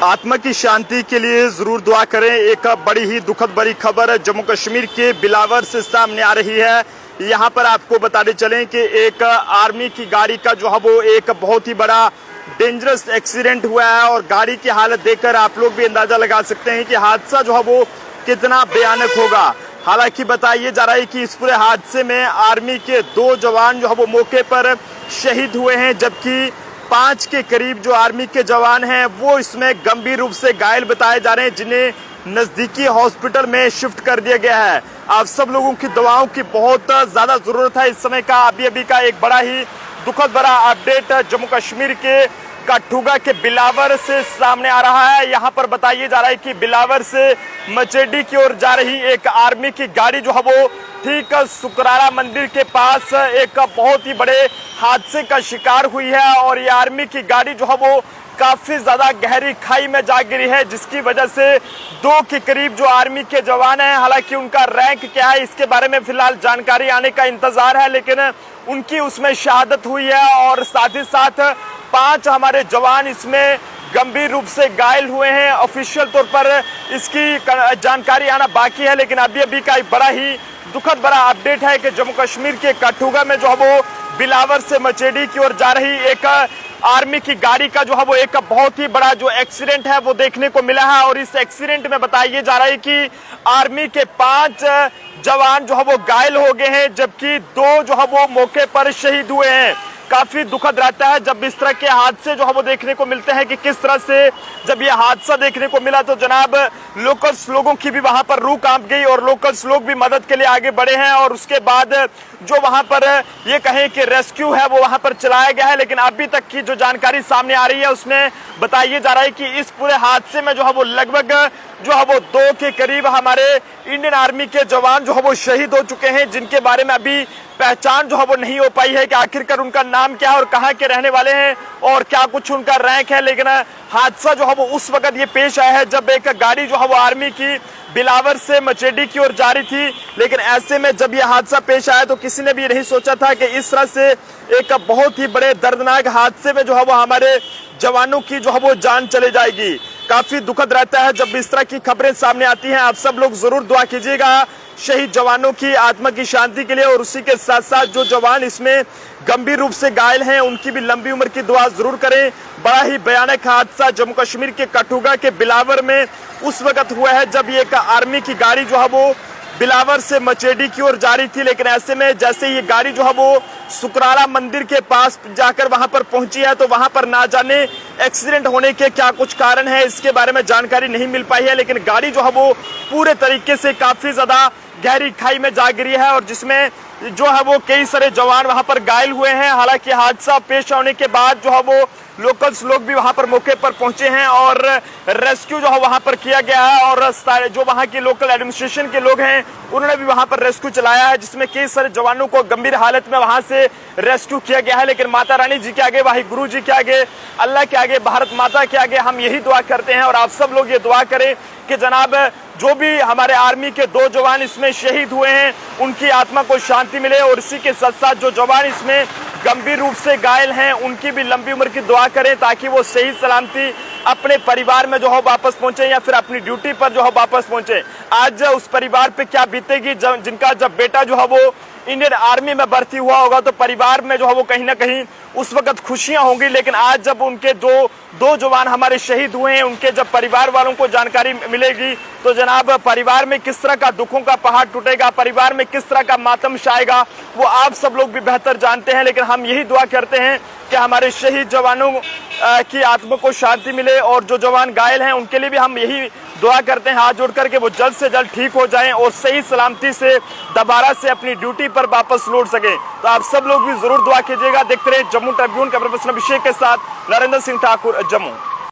आत्मा की शांति के लिए जरूर दुआ करें। एक बड़ी ही दुखद बड़ी खबर जम्मू कश्मीर के बिलावर से सामने आ रही है। यहाँ पर आपको बताते चलें कि एक आर्मी की गाड़ी का जो है वो एक बहुत ही बड़ा डेंजरस एक्सीडेंट हुआ है और गाड़ी की हालत देखकर आप लोग भी अंदाजा लगा सकते हैं कि हादसा जो है वो कितना भयानक होगा। हालांकि बताइए जा रहा है कि इस पूरे हादसे में आर्मी के 2 जवान जो है वो मौके पर शहीद हुए हैं, जबकि 5 के करीब जो आर्मी के जवान हैं वो इसमें गंभीर रूप से घायल बताए जा रहे हैं, जिन्हें नजदीकी हॉस्पिटल में शिफ्ट कर दिया गया है। आप सब लोगों की दवाओं की बहुत ज्यादा जरूरत है इस समय का। अभी का एक बड़ा ही दुखद बड़ा अपडेट जम्मू कश्मीर के काठुगा के बिलावर से सामने आ रहा है। यहाँ पर बताइए जा रहा है कि बिलावर से मचेडी की ओर जा रही एक आर्मी की गाड़ी जो है वो ठीक सुकराला मंदिर के पास एक बहुत ही बड़े हादसे का शिकार हुई है और ये आर्मी की गाड़ी जो है वो काफी ज्यादा गहरी खाई में जा गिरी है, जिसकी वजह से 2 के करीब जो आर्मी के जवान हैं, हालांकि उनका रैंक क्या है इसके बारे में फिलहाल जानकारी आने का इंतजार है, लेकिन उनकी उसमें शहादत हुई है और साथ ही साथ 5 हमारे जवान इसमें गंभीर रूप से घायल हुए हैं। ऑफिशियल तौर पर इसकी जानकारी आना बाकी है, लेकिन अभी का एक बड़ा ही दुखद बड़ा अपडेट है कि जम्मू कश्मीर के काठुगा में जो है वो बिलावर से मचेडी की ओर जा रही एक आर्मी की गाड़ी का जो है वो एक बहुत ही बड़ा जो एक्सीडेंट है वो देखने को मिला है। और इस एक्सीडेंट में बताइए जा रहा है कि आर्मी के 5 जवान जो है वो घायल हो गए हैं, जबकि 2 जो है वो मौके पर शहीद हुए हैं। काफी दुखद रहता है जब इस तरह के हादसे जो है वो देखने को मिलते हैं कि किस तरह से जब ये हादसा देखने को मिला तो जनाब लोकल्स लोगों की भी वहां पर रूह कांप गई और लोकल्स लोग भी मदद के लिए आगे बढ़े हैं और उसके बाद जो वहां पर ये कहें कि रेस्क्यू है वो वहां पर चलाया गया है। लेकिन अभी तक की जो जानकारी सामने आ रही है उसमें बताइए जा रहा है कि इस पूरे हादसे में जो है वो लगभग जो है वो 2 के करीब हमारे इंडियन आर्मी के जवान जो है वो शहीद हो चुके हैं, जिनके बारे में अभी पहचान जो है वो नहीं हो पाई है कि आखिरकार उनका नाम क्या है और कहाँ के रहने वाले हैं और क्या कुछ उनका रैंक है। लेकिन हादसा जो है वो उस वक्त ये पेश आया है जब एक गाड़ी जो है वो आर्मी की बिलावर से मचेडी की ओर जा रही थी, लेकिन ऐसे में जब यह हादसा पेश आया तो किसी ने भी नहीं सोचा था कि इस तरह से एक बहुत ही बड़े दर्दनाक हादसे में जो है वो हमारे जवानों की जो है वो जान चले जाएगी। काफी दुखद रहता है जब इस तरह की खबरें सामने आती हैं। आप सब लोग जरूर दुआ कीजिएगा शहीद जवानों की आत्मा की शांति के लिए और उसी के साथ साथ जो जवान इसमें गंभीर रूप से घायल हैं उनकी भी लंबी उम्र की दुआ जरूर करें। बड़ा ही भयानक हादसा जम्मू कश्मीर के काठुगा के बिलावर में उस वक्त हुआ है जब ये एक आर्मी की गाड़ी जो है वो बिलावर से मचेडी की ओर जा रही थी, लेकिन ऐसे में जैसे ये गाड़ी जो है वो सुकराला मंदिर के पास जाकर वहां पर पहुंची है तो वहां पर ना जाने एक्सीडेंट होने के क्या कुछ कारण है इसके बारे में जानकारी नहीं मिल पाई है। लेकिन गाड़ी जो है वो पूरे तरीके से काफी ज्यादा गहरी खाई में जा गिरी है और जिसमें जो है वो कई सारे जवान वहां पर घायल हुए हैं। हालांकि हादसा पेश होने के बाद जो है वो लोकल्स लोग भी वहां पर मौके पर पहुंचे हैं और रेस्क्यू जो है वहां पर किया गया है और जो वहां की लोकल एडमिनिस्ट्रेशन के लोग हैं उन्होंने भी वहां पर रेस्क्यू चलाया है, जिसमें कई सारे जवानों को गंभीर हालत में वहां से रेस्क्यू किया गया है। लेकिन माता रानी जी के आगे, वाहि गुरु जी के आगे, अल्लाह के आगे, भारत माता के आगे हम यही दुआ करते हैं और आप सब लोग ये दुआ करें कि जनाब जो भी हमारे आर्मी के 2 जवान इसमें शहीद हुए हैं उनकी आत्मा को शांति मिले और इसी के साथ साथ जो जवान इसमें गंभीर रूप से घायल हैं उनकी भी लंबी उम्र की दुआ करें ताकि वो सही सलामती अपने परिवार में जो है वापस पहुंचे या फिर अपनी ड्यूटी पर जो है वापस पहुंचे। आज उस परिवार पे क्या बीतेगी जिनका जब बेटा जो है वो इंडियन आर्मी में भर्ती हुआ होगा तो परिवार में जो है वो कहीं ना कहीं उस वक्त खुशियां होंगी, लेकिन आज जब उनके जो 2 जवान हमारे शहीद हुए हैं उनके जब परिवार वालों को जानकारी मिलेगी तो जनाब परिवार में किस तरह का दुखों का पहाड़ टूटेगा, परिवार में किस तरह का मातम छाएगा वो आप सब लोग भी बेहतर जानते हैं। लेकिन हम यही दुआ करते हैं कि हमारे शहीद जवानों की आत्मा को शांति मिले और जो जवान घायल हैं उनके लिए भी हम यही दुआ करते हैं हाथ जोड़ करके वो जल्द से जल्द ठीक हो जाएं और सही सलामती से दोबारा से अपनी ड्यूटी पर वापस लौट सके। तो आप सब लोग भी जरूर दुआ कीजिएगा। देखते रहे जम्मू ट्रिब्यून, कैमरा पर्सन अभिषेक के साथ नरेंद्र सिंह ठाकुर, जम्मू।